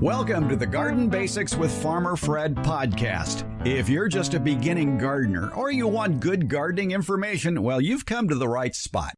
Welcome to the Garden Basics with Farmer Fred podcast. If you're just a beginning gardener or you want good gardening information, well, you've come to the right spot.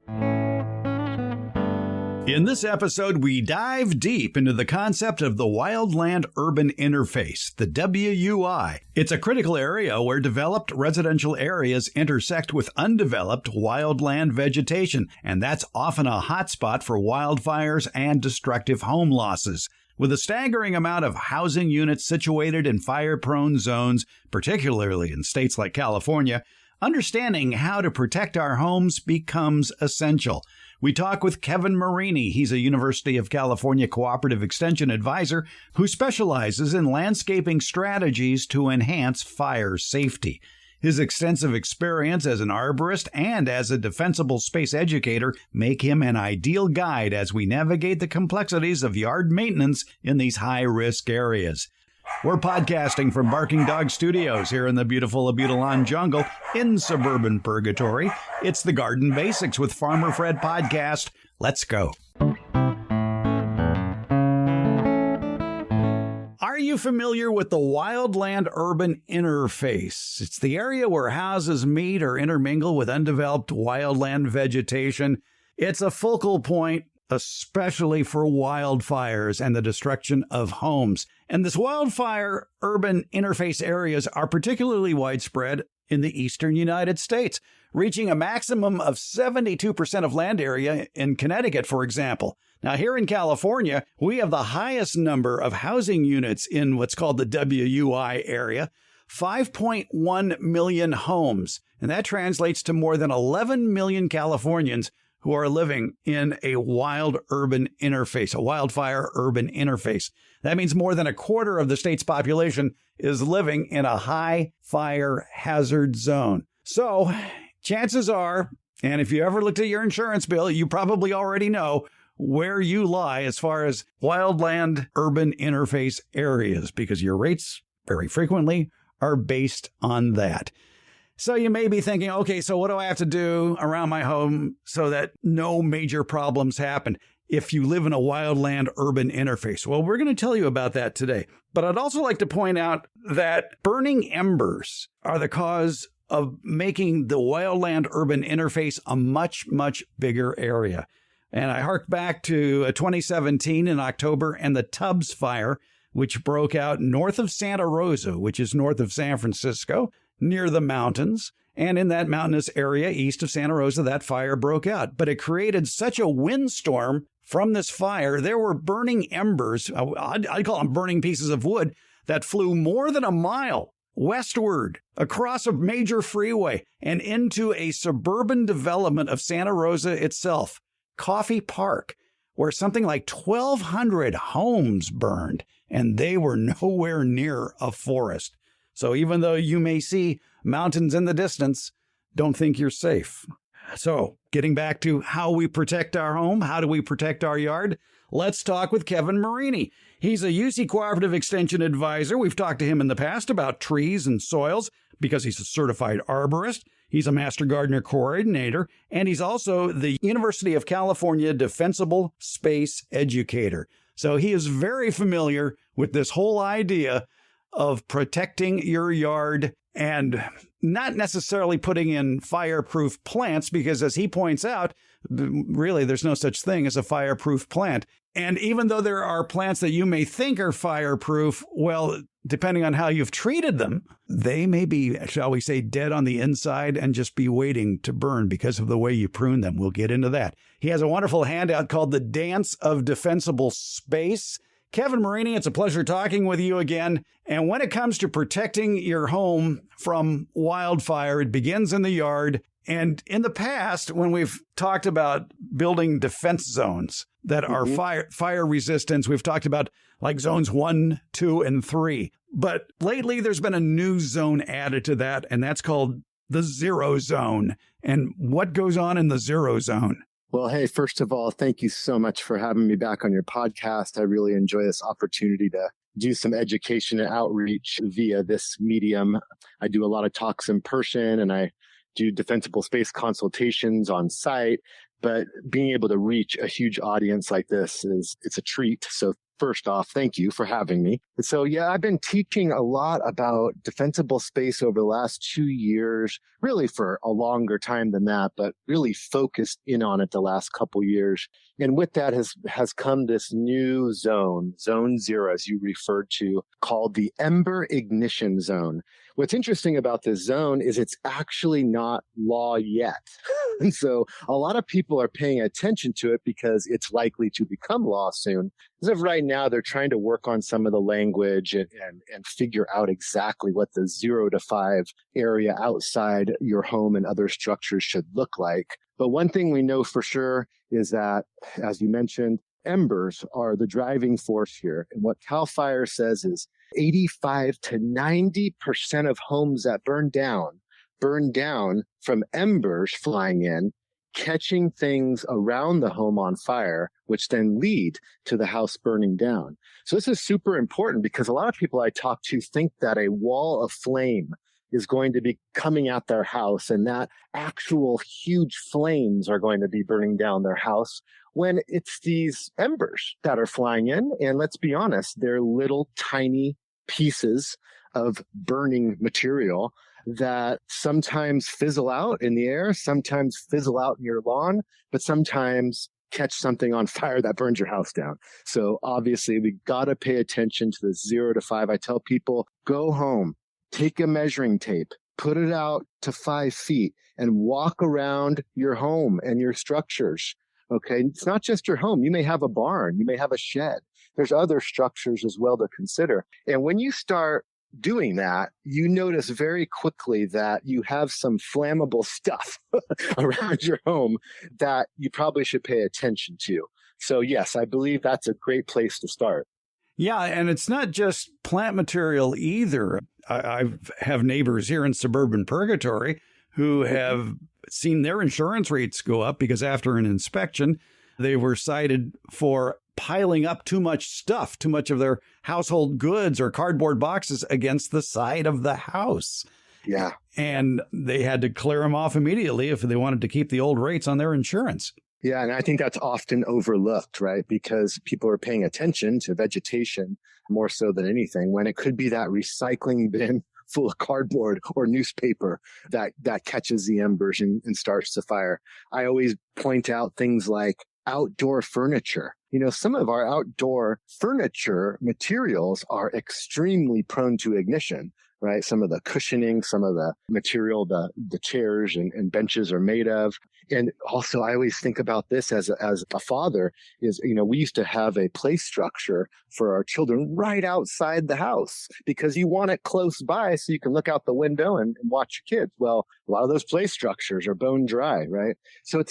In this episode, we dive deep into the concept of the wildland-urban interface, the WUI. It's a critical area where developed residential areas intersect with undeveloped wildland vegetation, and that's often a hotspot for wildfires and destructive home losses. With a staggering amount of housing units situated in fire-prone zones, particularly in states like California, understanding how to protect our homes becomes essential. We talk with Kevin Marini. He's a University of California Cooperative Extension Advisor who specializes in landscaping strategies to enhance fire safety. His extensive experience as an arborist and as a defensible space educator make him an ideal guide as we navigate the complexities of yard maintenance in these high-risk areas. We're podcasting from Barking Dog Studios here in the beautiful Abutilon jungle in suburban purgatory. It's the Garden Basics with Farmer Fred podcast. Let's go. Are you familiar with the wildland-urban interface? It's the area where houses meet or intermingle with undeveloped wildland vegetation. It's a focal point, especially for wildfires and the destruction of homes. And this wildfire-urban interface areas are particularly widespread in the eastern United States, reaching a maximum of 72% of land area in Connecticut, for example. Now, here in California, we have the highest number of housing units in what's called the WUI area, 5.1 million homes. And that translates to more than 11 million Californians who are living in a wild urban interface, a wildfire urban interface. That means more than a quarter of the state's population is living in a high fire hazard zone. So chances are, and if you ever looked at your insurance bill, you probably already know where you lie as far as wildland urban interface areas, because your rates very frequently are based on that. So you may be thinking, okay, so what do I have to do around my home so that no major problems happen if you live in a wildland urban interface? Well, we're going to tell you about that today. But I'd also like to point out that burning embers are the cause of making the wildland urban interface a much, much bigger area. And I hark back to 2017 in October and the Tubbs fire, which broke out north of Santa Rosa, which is north of San Francisco, near the mountains. And in that mountainous area east of Santa Rosa, that fire broke out. But it created such a windstorm from this fire. There were burning embers, I'd call them burning pieces of wood, that flew more than a mile westward across a major freeway and into a suburban development of Santa Rosa itself, Coffee Park, where something like 1,200 homes burned, and they were nowhere near a forest. So even though you may see mountains in the distance, don't think you're safe. So getting back to how we protect our home, how do we protect our yard? Let's talk with Kevin Marini. He's a UC Cooperative Extension Advisor. We've talked to him in the past about trees and soils because he's a certified arborist. He's a Master Gardener Coordinator, and he's also the University of California Defensible Space Educator. So he is very familiar with this whole idea of protecting your yard and not necessarily putting in fireproof plants, because as he points out, really there's no such thing as a fireproof plant. And even though there are plants that you may think are fireproof, well, depending on how you've treated them, they may be, shall we say, dead on the inside and just be waiting to burn because of the way you prune them. We'll get into that. He has a wonderful handout called The Dance of Defensible Space. Kevin Marini, it's a pleasure talking with you again. And when it comes to protecting your home from wildfire, it begins in the yard. And in the past, when we've talked about building defense zones that are fire resistance, we've talked about like zones 1, 2, and 3. But lately, there's been a new zone added to that, and that's called the zero zone. And what goes on in the zero zone? Well, hey, first of all, thank you so much for having me back on your podcast. I really enjoy this opportunity to do some education and outreach via this medium. I do a lot of talks in person, and I do defensible space consultations on site. But being able to reach a huge audience like this it's a treat. So First off, thank you for having me. So yeah, I've been teaching a lot about defensible space over the last 2 years, really for a longer time than that, but really focused in on it the last couple years. And with that has come this new zone 0, as you referred to, called the Ember Ignition Zone. What's interesting about this zone is it's actually not law yet. And so a lot of people are paying attention to it because it's likely to become law soon. As of right now, they're trying to work on some of the language and figure out exactly what the 0 to 5 area outside your home and other structures should look like. But one thing we know for sure is that, as you mentioned, embers are the driving force here. And what CAL FIRE says is 85 to 90% of homes that burn down from embers flying in, catching things around the home on fire, which then lead to the house burning down. So this is super important because a lot of people I talk to think that a wall of flame is going to be coming at their house and that actual huge flames are going to be burning down their house, when it's these embers that are flying in. And let's be honest, they're little tiny pieces of burning material that sometimes fizzle out in the air, sometimes fizzle out in your lawn, but sometimes catch something on fire that burns your house down. So obviously we got to pay attention to the 0 to 5. I tell people, go home, take a measuring tape, put it out to 5 feet and walk around your home and your structures. Okay. It's not just your home. You may have a barn. You may have a shed. There's other structures as well to consider. And when you start doing that, you notice very quickly that you have some flammable stuff around your home that you probably should pay attention to. So yes, I believe that's a great place to start. Yeah, and it's not just plant material either. I have neighbors here in suburban Purgatory who have seen their insurance rates go up because after an inspection, they were cited for piling up too much stuff, too much of their household goods or cardboard boxes against the side of the house. Yeah. And they had to clear them off immediately if they wanted to keep the old rates on their insurance. Yeah, and I think that's often overlooked, right? Because people are paying attention to vegetation more so than anything, when it could be that recycling bin full of cardboard or newspaper that catches the embers and starts the fire. I always point out things like outdoor furniture. You know, some of our outdoor furniture materials are extremely prone to ignition, right? Some of the cushioning, some of the material the chairs and benches are made of. And also, I always think about this as a father is, you know, we used to have a play structure for our children right outside the house because you want it close by so you can look out the window and watch your kids. Well, a lot of those play structures are bone dry, right? So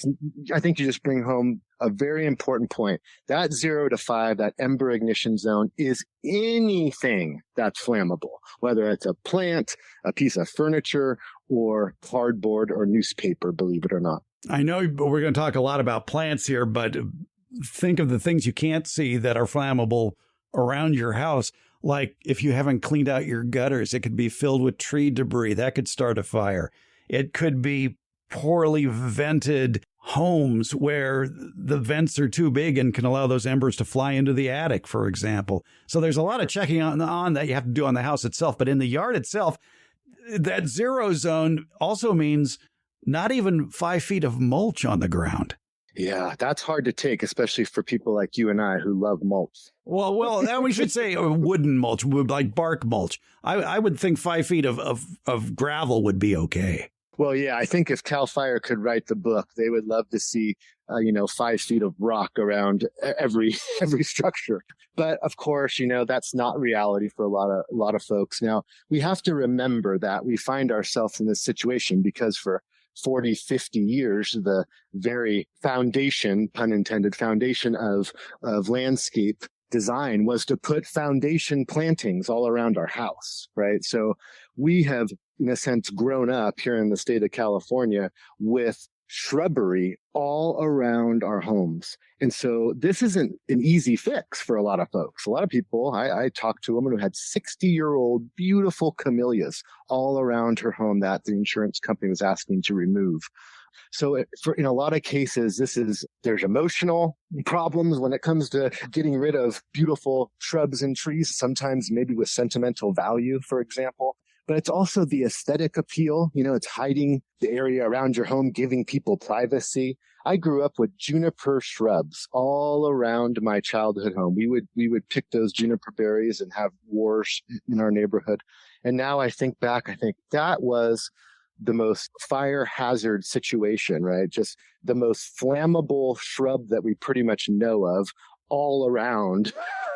I think you just bring home a very important point. That 0 to 5, that ember ignition zone is anything that's flammable, whether it's a plant, a piece of furniture, or cardboard or newspaper, believe it or not. I know we're going to talk a lot about plants here, but think of the things you can't see that are flammable around your house. Like if you haven't cleaned out your gutters, it could be filled with tree debris. That could start a fire. It could be poorly vented homes where the vents are too big and can allow those embers to fly into the attic, for example. So there's a lot of checking on that you have to do on the house itself. But in the yard itself, that 0 zone also means not even 5 feet of mulch on the ground. Yeah, that's hard to take, especially for people like you and I who love mulch. Well, and we should say wooden mulch, like bark mulch. I would think 5 feet of gravel would be okay. Well, yeah, I think if CAL FIRE could write the book, they would love to see, 5 feet of rock around every structure. But of course, that's not reality for a lot of folks. Now, we have to remember that we find ourselves in this situation because for 40, 50 years, the very foundation, pun intended, foundation of landscape design was to put foundation plantings all around our house, right? So we have, in a sense, grown up here in the state of California with shrubbery all around our homes. And so this isn't an easy fix for a lot of folks. A lot of people, I talked to a woman who had 60-year-old beautiful camellias all around her home that the insurance company was asking to remove. So in a lot of cases, there's emotional problems when it comes to getting rid of beautiful shrubs and trees, sometimes maybe with sentimental value, for example. But it's also the aesthetic appeal. It's hiding the area around your home, giving people privacy. I grew up with juniper shrubs all around my childhood home. We would pick those juniper berries and have wars in our neighborhood. And now I think back, I think that was the most fire hazard situation, right? Just the most flammable shrub that we pretty much know of all around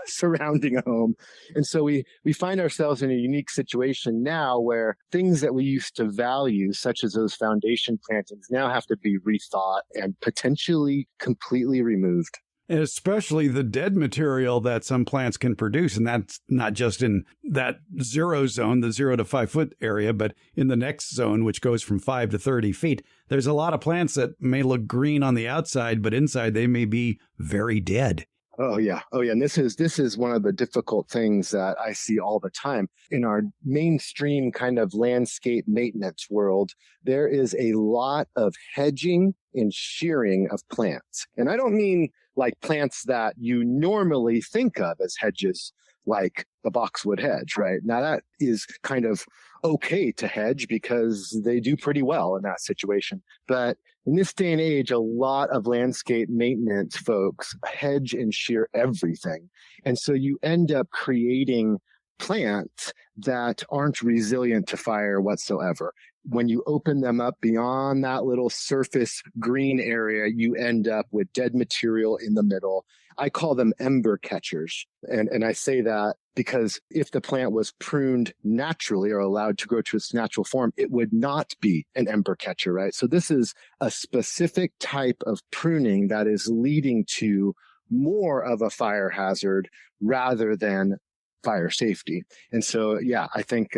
surrounding a home. And so we find ourselves in a unique situation now where things that we used to value, such as those foundation plantings, now have to be rethought and potentially completely removed. And especially the dead material that some plants can produce. And that's not just in that zero zone, the 0 to 5 foot area, but in the next zone, which goes from 5 to 30 feet. There's a lot of plants that may look green on the outside, but inside they may be very dead. Oh yeah. And this is one of the difficult things that I see all the time in our mainstream kind of landscape maintenance world. There is a lot of hedging and shearing of plants. And I don't mean like plants that you normally think of as hedges, like the boxwood hedge, right? Now that is kind of okay to hedge because they do pretty well in that situation. But in this day and age, a lot of landscape maintenance folks hedge and shear everything. And so you end up creating plants that aren't resilient to fire whatsoever. When you open them up beyond that little surface green area, you end up with dead material in the middle. I call them ember catchers. And I say that because if the plant was pruned naturally or allowed to grow to its natural form, it would not be an ember catcher, right? So this is a specific type of pruning that is leading to more of a fire hazard rather than fire safety. And so, yeah, I think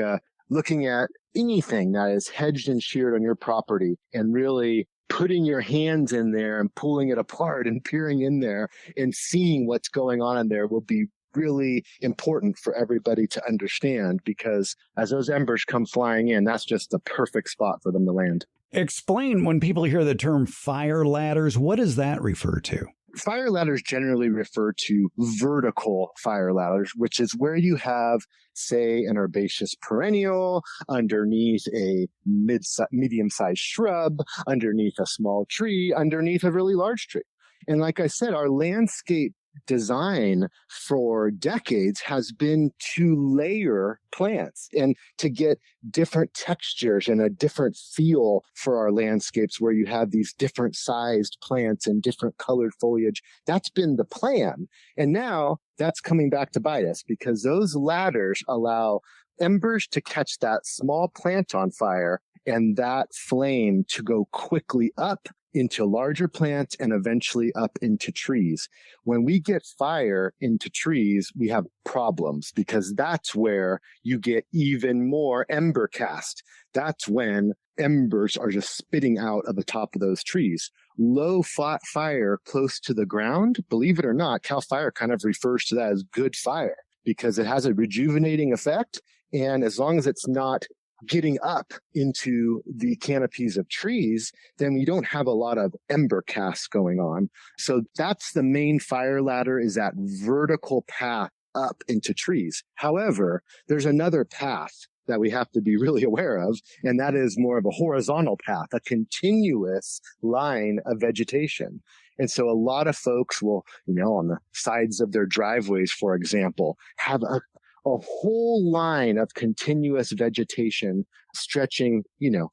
looking at anything that is hedged and sheared on your property and really putting your hands in there and pulling it apart and peering in there and seeing what's going on in there will be really important for everybody to understand, because as those embers come flying in, that's just the perfect spot for them to land. Explain, when people hear the term fire ladders, what does that refer to? Fire ladders generally refer to vertical fire ladders, which is where you have, say, an herbaceous perennial underneath a medium-sized shrub, underneath a small tree, underneath a really large tree. And like I said, our landscape design for decades has been to layer plants and to get different textures and a different feel for our landscapes where you have these different sized plants and different colored foliage. That's been the plan. And now that's coming back to bite us, because those ladders allow embers to catch that small plant on fire and that flame to go quickly up into larger plants and eventually up into trees. When we get fire into trees, we have problems, because that's where you get even more ember cast. That's when embers are just spitting out of the top of those trees. Low fire close to the ground, believe it or not, CAL FIRE kind of refers to that as good fire, because it has a rejuvenating effect. And as long as it's not getting up into the canopies of trees, then we don't have a lot of ember casts going on. So that's the main fire ladder, is that vertical path up into trees. However, there's another path that we have to be really aware of, and that is more of a horizontal path, a continuous line of vegetation. And so a lot of folks will, on the sides of their driveways, for example, have a whole line of continuous vegetation stretching,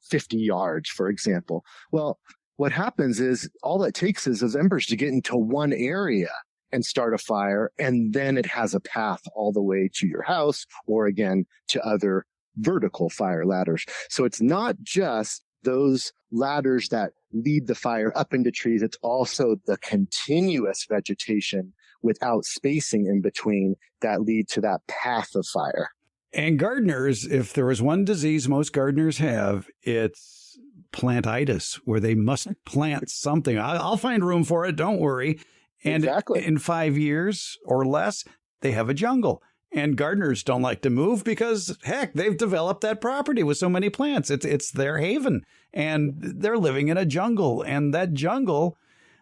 50 yards, for example. Well, what happens is all it takes is those embers to get into one area and start a fire, and then it has a path all the way to your house, or again, to other vertical fire ladders. So it's not just those ladders that lead the fire up into trees. It's also the continuous vegetation without spacing in between that lead to that path of fire. And gardeners, if there is one disease most gardeners have, it's plantitis, where they must plant something. I'll find room for it, don't worry. And exactly. In 5 years or less, they have a jungle. And gardeners don't like to move because, heck, they've developed that property with so many plants. It's their haven, and they're living in a jungle. And that jungle,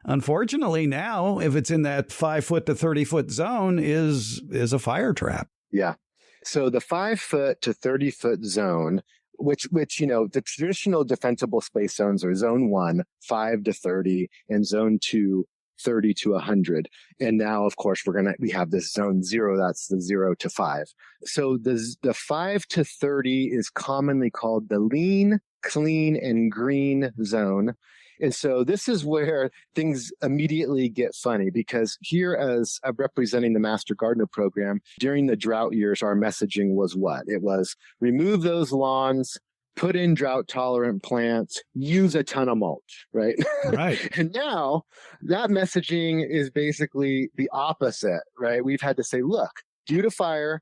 unfortunately, now, if it's in that 5 foot to 30 foot zone, is a fire trap. Yeah. So the 5 foot to 30 foot zone, which the traditional defensible space zones are zone 1, 5 to 30, and zone 2, 30 to 100. And now, of course, we have this zone 0. That's the 0 to 5. So the 5 to 30 is commonly called the lean, clean, and green zone. And so this is where things immediately get funny, because here, as I'm representing the Master Gardener program, during the drought years, our messaging was what? It was remove those lawns, put in drought-tolerant plants, use a ton of mulch, right? Right. And now that messaging is basically the opposite, right? We've had to say, look, due to fire,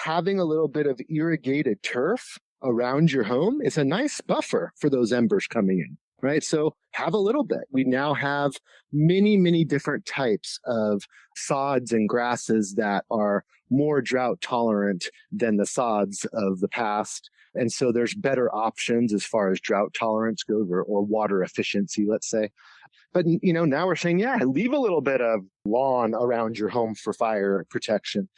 having a little bit of irrigated turf around your home is a nice buffer for those embers coming in, right? So have a little bit. We now have many, many different types of sods and grasses that are more drought tolerant than the sods of the past. And so there's better options as far as drought tolerance goes, or water efficiency, let's say. But, now we're saying, yeah, leave a little bit of lawn around your home for fire protection.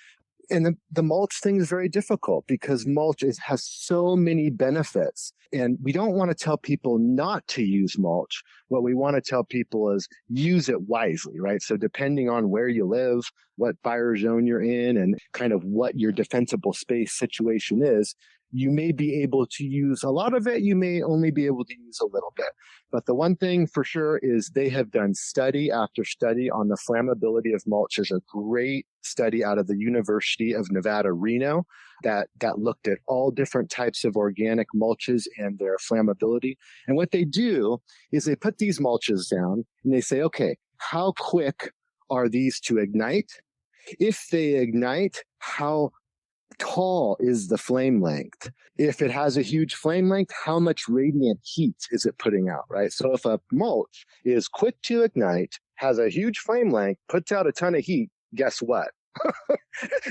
And the mulch thing is very difficult because mulch has so many benefits. And we don't want to tell people not to use mulch. What we want to tell people is use it wisely, right? So depending on where you live, what fire zone you're in, and kind of what your defensible space situation is, you may be able to use a lot of it. You may only be able to use a little bit. But the one thing for sure is they have done study after study on the flammability of mulch. There's a great study out of the University of Nevada, Reno, that looked at all different types of organic mulches and their flammability. And what they do is they put these mulches down and they say, okay, how quick are these to ignite? If they ignite, how tall is the flame length? If it has a huge flame length, how much radiant heat is it putting out, right? So if a mulch is quick to ignite, has a huge flame length, puts out a ton of heat, guess what?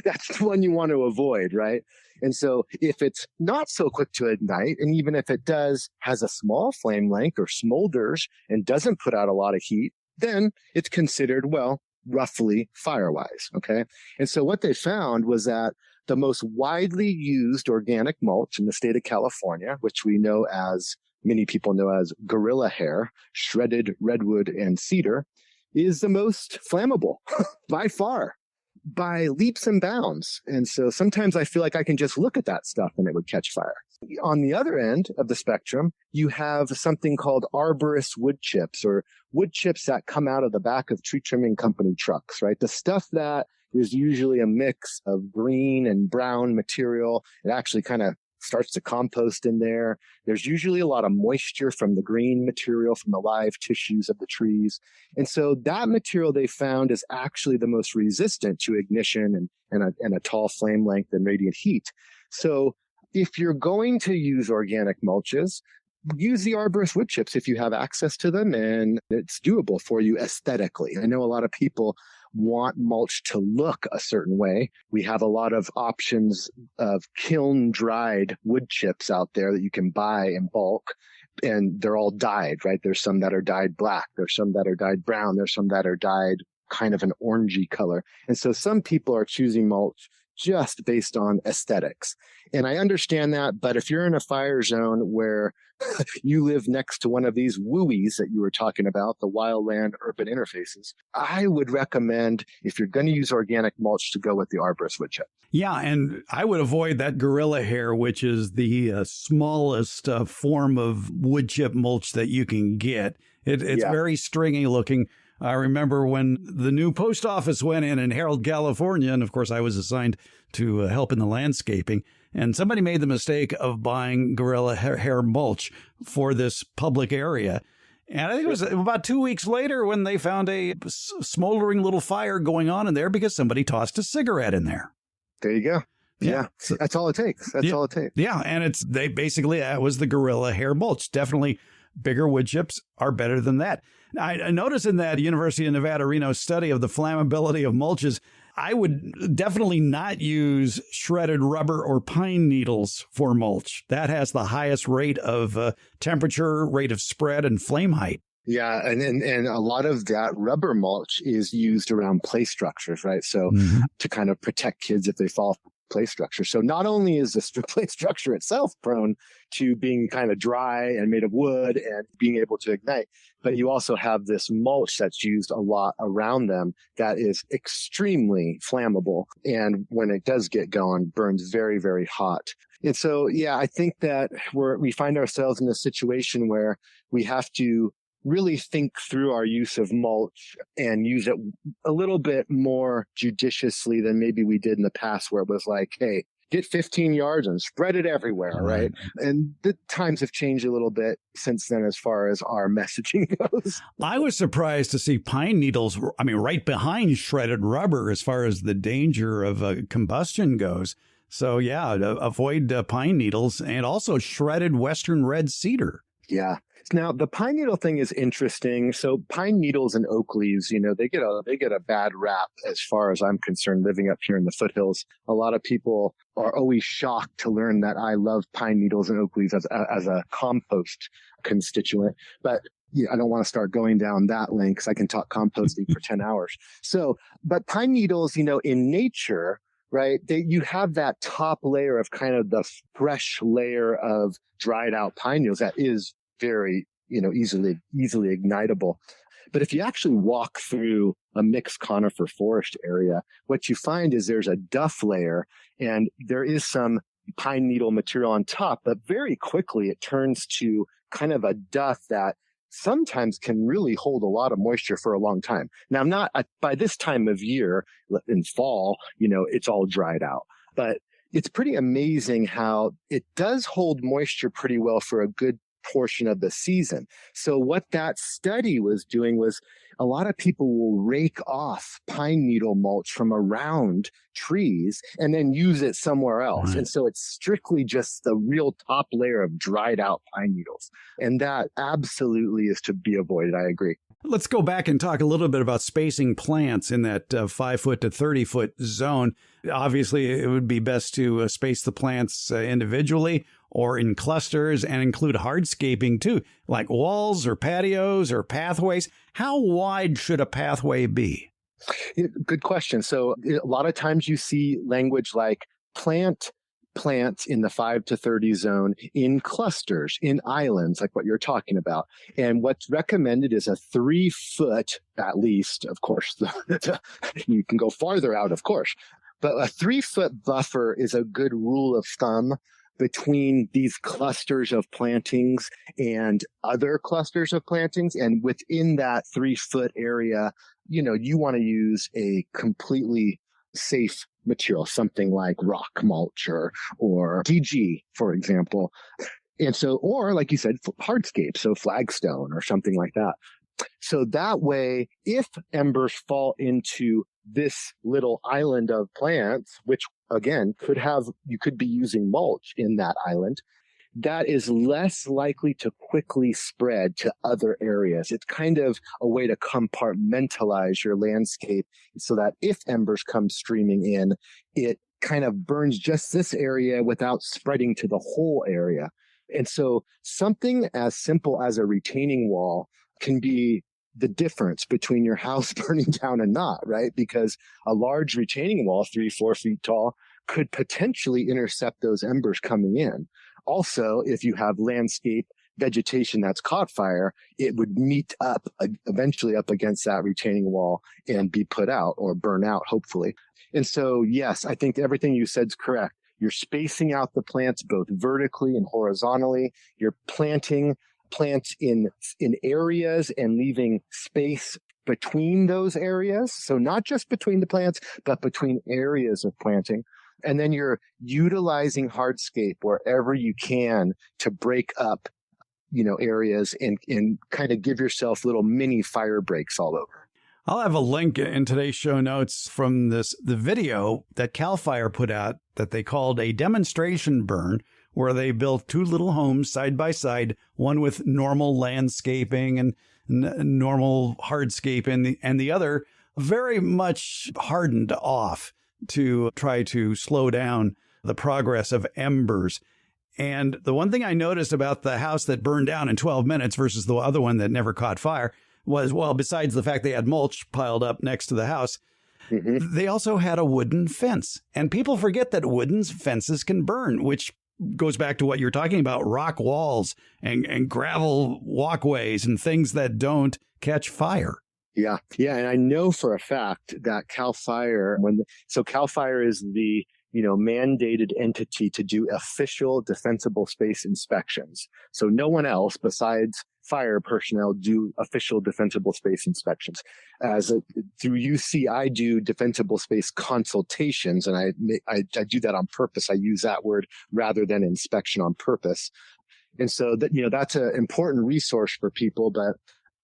That's the one you want to avoid, right? And so if it's not so quick to ignite, and even if it does, has a small flame length or smolders and doesn't put out a lot of heat, then it's considered, well, roughly fire-wise, okay? And so what they found was that the most widely used organic mulch in the state of California, which many people know as gorilla hair, shredded redwood, and cedar, is the most flammable by far, by leaps and bounds. And so sometimes I feel like I can just look at that stuff and it would catch fire. On the other end of the spectrum, you have something called arborist wood chips, or wood chips that come out of the back of tree trimming company trucks, right? The stuff that is usually a mix of green and brown material. It actually kind of starts to compost in there. There's usually a lot of moisture from the green material, from the live tissues of the trees. And so that material they found is actually the most resistant to ignition and a tall flame length and radiant heat. So if you're going to use organic mulches, use the arborist wood chips if you have access to them and it's doable for you aesthetically. I know a lot of people want mulch to look a certain way. We have a lot of options of kiln dried wood chips out there that you can buy in bulk, and they're all dyed, right? There's some that are dyed black. There's some that are dyed brown. There's some that are dyed kind of an orangey color. And so some people are choosing mulch just based on aesthetics. And I understand that, but if you're in a fire zone where you live next to one of these WUIs that you were talking about, the wildland urban interfaces, I would recommend, if you're going to use organic mulch, to go with the arborist wood chip. Yeah, and I would avoid that gorilla hair, which is the smallest form of wood chip mulch that you can get. It's very stringy looking. I remember when the new post office went in Harold, California, and of course I was assigned to help in the landscaping, and somebody made the mistake of buying gorilla hair mulch for this public area. And I think it was about 2 weeks later when they found a smoldering little fire going on in there because somebody tossed a cigarette in there. There you go. Yeah. So, that's all it takes. That's all it takes. Yeah. And that was the gorilla hair mulch. Definitely bigger wood chips are better than that. I noticed in that University of Nevada, Reno study of the flammability of mulches, I would definitely not use shredded rubber or pine needles for mulch. That has the highest rate of temperature, rate of spread, and flame height. Yeah, and a lot of that rubber mulch is used around play structures, right? So to kind of protect kids if they fall off play structure. So not only is the play structure itself prone to being kind of dry and made of wood and being able to ignite, but you also have this mulch that's used a lot around them that is extremely flammable. And when it does get going, burns very, very hot. And so, yeah, I think that we find ourselves in a situation where we have to really think through our use of mulch and use it a little bit more judiciously than maybe we did in the past, where it was like, hey, get 15 yards and spread it everywhere, right? And the times have changed a little bit since then as far as our messaging goes. I was surprised to see pine needles, right behind shredded rubber as far as the danger of combustion goes. So, yeah, avoid pine needles and also shredded western red cedar. Yeah. Now, the pine needle thing is interesting. So pine needles and oak leaves, they get a bad rap as far as I'm concerned, living up here in the foothills. A lot of people are always shocked to learn that I love pine needles and oak leaves as a compost constituent. But yeah, I don't want to start going down that lane because I can talk composting for 10 hours. So, but pine needles, in nature, right, you have that top layer of kind of the fresh layer of dried out pine needles that is very, easily ignitable. But if you actually walk through a mixed conifer forest area, what you find is there's a duff layer and there is some pine needle material on top, but very quickly it turns to kind of a duff that sometimes can really hold a lot of moisture for a long time. Now, by this time of year in fall, it's all dried out, but it's pretty amazing how it does hold moisture pretty well for a good portion of the season. So what that study was doing was a lot of people will rake off pine needle mulch from around trees and then use it somewhere else. Right. And so it's strictly just the real top layer of dried out pine needles. And that absolutely is to be avoided. I agree. Let's go back and talk a little bit about spacing plants in that 5 foot to 30 foot zone. Obviously, it would be best to space the plants individually or in clusters and include hardscaping too, like walls or patios or pathways. How wide should a pathway be? Good question. So a lot of times you see language like plant plants in the 5 to 30 zone in clusters, in islands, like what you're talking about. And what's recommended is a 3 foot, at least, of course, you can go farther out, of course, but a 3 foot buffer is a good rule of thumb between these clusters of plantings and other clusters of plantings. And within that 3 foot area, you want to use a completely safe material, something like rock mulch or DG, for example. And so, or like you said, hardscape, so flagstone or something like that. So that way, if embers fall into this little island of plants, which again you could be using mulch in that island, that is less likely to quickly spread to other areas. It's kind of a way to compartmentalize your landscape so that if embers come streaming in, it kind of burns just this area without spreading to the whole area. And so something as simple as a retaining wall can be the difference between your house burning down and not, right? Because a large retaining wall, 3-4 feet tall, could potentially intercept those embers coming in. Also, if you have landscape vegetation that's caught fire, it would meet up eventually up against that retaining wall and be put out or burn out, hopefully. And so, yes, I think everything you said is correct. You're spacing out the plants both vertically and horizontally. You're planting plants in areas and leaving space between those areas. So not just between the plants, but between areas of planting. And then you're utilizing hardscape wherever you can to break up, areas and kind of give yourself little mini fire breaks all over. I'll have a link in today's show notes from the video that CAL FIRE put out that they called a demonstration burn, where they built 2 little homes side by side, one with normal landscaping and normal hardscape and the other very much hardened off to try to slow down the progress of embers. And the one thing I noticed about the house that burned down in 12 minutes versus the other one that never caught fire was, well, besides the fact they had mulch piled up next to the house, they also had a wooden fence. And people forget that wooden fences can burn, which goes back to what you're talking about, rock walls and gravel walkways and things that don't catch fire. Yeah. Yeah. And I know for a fact that CAL FIRE, CAL FIRE is the mandated entity to do official defensible space inspections. So no one else besides fire personnel do official defensible space inspections. Through UC, I do defensible space consultations, and I do that on purpose. I use that word rather than inspection on purpose. And so that's an important resource for people. But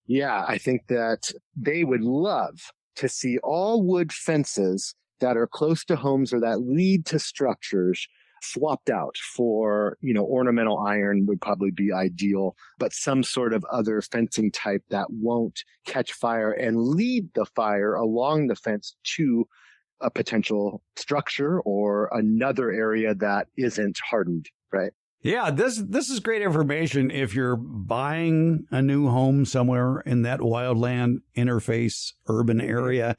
yeah, I think that they would love to see all wood fences that are close to homes or that lead to structures swapped out for, ornamental iron would probably be ideal, but some sort of other fencing type that won't catch fire and lead the fire along the fence to a potential structure or another area that isn't hardened, right? Yeah, this is great information if you're buying a new home somewhere in that wildland interface urban area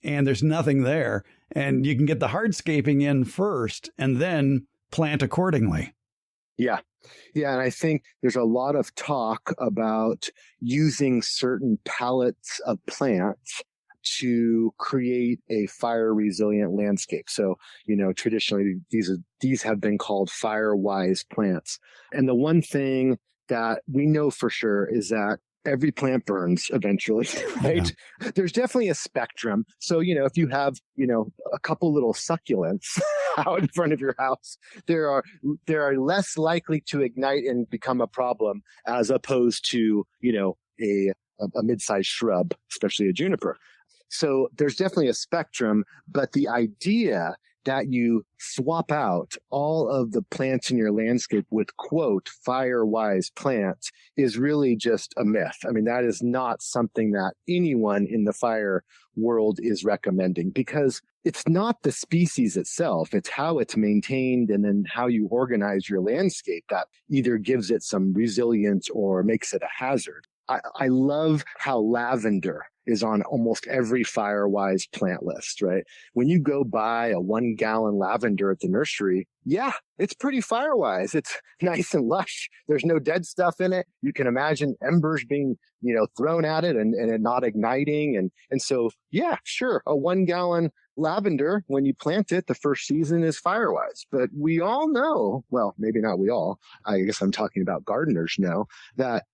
and there's nothing there, and you can get the hardscaping in first and then plant accordingly. Yeah. Yeah. And I think there's a lot of talk about using certain pallets of plants to create a fire resilient landscape. So, traditionally these have been called fire wise plants. And the one thing that we know for sure is that every plant burns eventually, right? Yeah. There's definitely a spectrum. So, if you have, a couple little succulents out in front of your house, there are less likely to ignite and become a problem as opposed to, a mid-sized shrub, especially a juniper. So there's definitely a spectrum, but the idea that you swap out all of the plants in your landscape with, quote, fire-wise plants is really just a myth. I mean, that is not something that anyone in the fire world is recommending, because it's not the species itself. It's how it's maintained and then how you organize your landscape that either gives it some resilience or makes it a hazard. I love how lavender is on almost every fire-wise plant list, right? When you go buy a 1 gallon lavender at the nursery, yeah, it's pretty fire-wise. It's nice and lush. There's no dead stuff in it. You can imagine embers being, thrown at it and it not igniting. And so, yeah, sure, a 1 gallon lavender, when you plant it, the first season is fire-wise. But we all know, well, maybe not we all, I guess I'm talking about gardeners know, that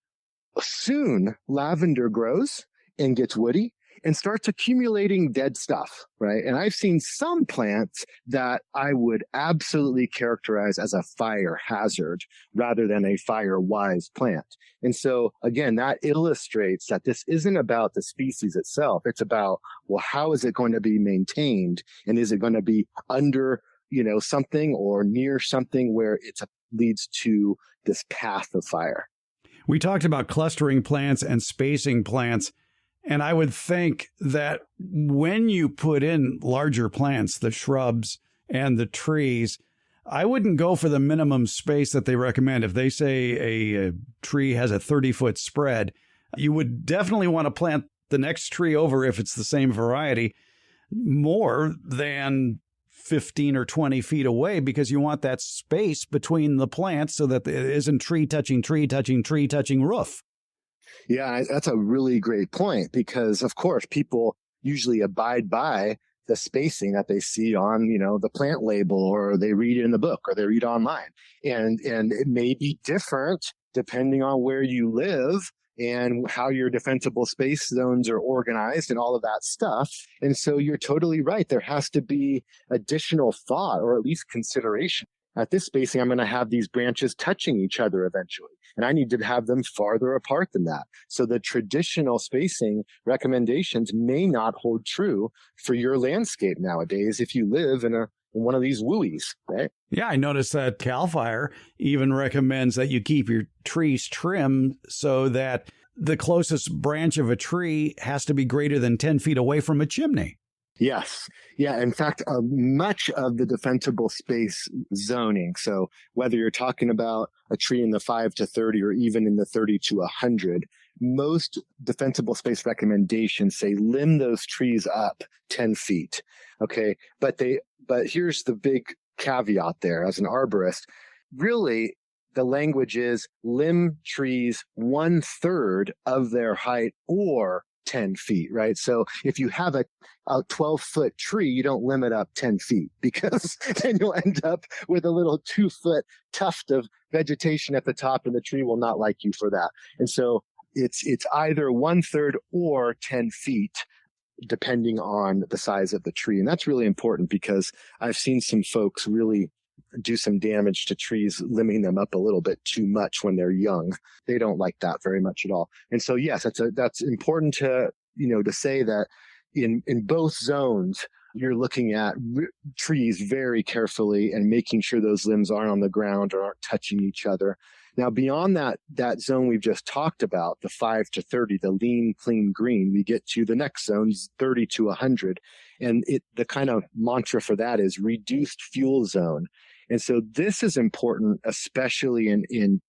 soon lavender grows and gets woody and starts accumulating dead stuff, right? And I've seen some plants that I would absolutely characterize as a fire hazard rather than a fire-wise plant. And so, again, that illustrates that this isn't about the species itself. It's about, well, how is it going to be maintained? And is it going to be under, something or near something where it leads to this path of fire? We talked about clustering plants and spacing plants. And I would think that when you put in larger plants, the shrubs and the trees, I wouldn't go for the minimum space that they recommend. If they say a tree has a 30-foot spread, you would definitely want to plant the next tree over, if it's the same variety, more than 15 or 20 feet away, because you want that space between the plants so that it isn't tree touching roof. Yeah, that's a really great point, because, of course, people usually abide by the spacing that they see on, the plant label, or they read it in the book, or they read online. And it may be different depending on where you live and how your defensible space zones are organized and all of that stuff. And so you're totally right. There has to be additional thought, or at least consideration. At this spacing, I'm going to have these branches touching each other eventually, and I need to have them farther apart than that. So the traditional spacing recommendations may not hold true for your landscape nowadays if you live in one of these WUIs, right? Yeah, I noticed that CAL FIRE even recommends that you keep your trees trimmed so that the closest branch of a tree has to be greater than 10 feet away from a chimney. Yes. Yeah. In fact, much of the defensible space zoning, so whether you're talking about a tree in the 5 to 30 or even in the 30 to 100, most defensible space recommendations say limb those trees up 10 feet. Okay. But here's the big caveat there as an arborist. Really, the language is limb trees 1/3 of their height or 10 feet, right? So if you have a 12-foot tree, you don't limit up 10 feet because then you'll end up with a little 2-foot tuft of vegetation at the top and the tree will not like you for that. And so it's either 1/3 or 10 feet, depending on the size of the tree. And that's really important because I've seen some folks really do some damage to trees, limbing them up a little bit too much when they're young. They don't like that very much at all. And so, yes, that's important to say that in both zones, you're looking at trees very carefully and making sure those limbs aren't on the ground or aren't touching each other. Now, beyond that zone we've just talked about, the 5 to 30, the lean, clean, green, we get to the next zone, 30 to 100. And the kind of mantra for that is reduced fuel zone. And so this is important, especially in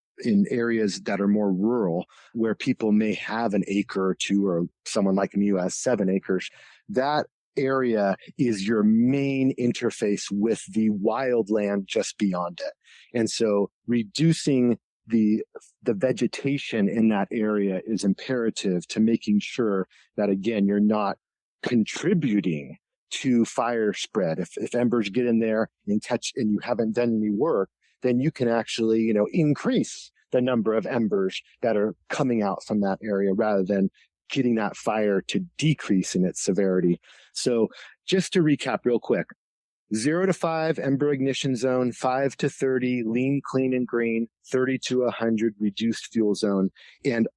areas that are more rural, where people may have an acre or two, or someone like me who has 7 acres. That area is your main interface with the wildland just beyond it. And so reducing the vegetation in that area is imperative to making sure that, again, you're not contributing to fire spread. If embers get in there and touch and you haven't done any work, then you can actually, increase the number of embers that are coming out from that area rather than getting that fire to decrease in its severity. So just to recap real quick, 0 to 5 ember ignition zone, 5 to 30 lean, clean, and green, 30 to 100 reduced fuel zone. And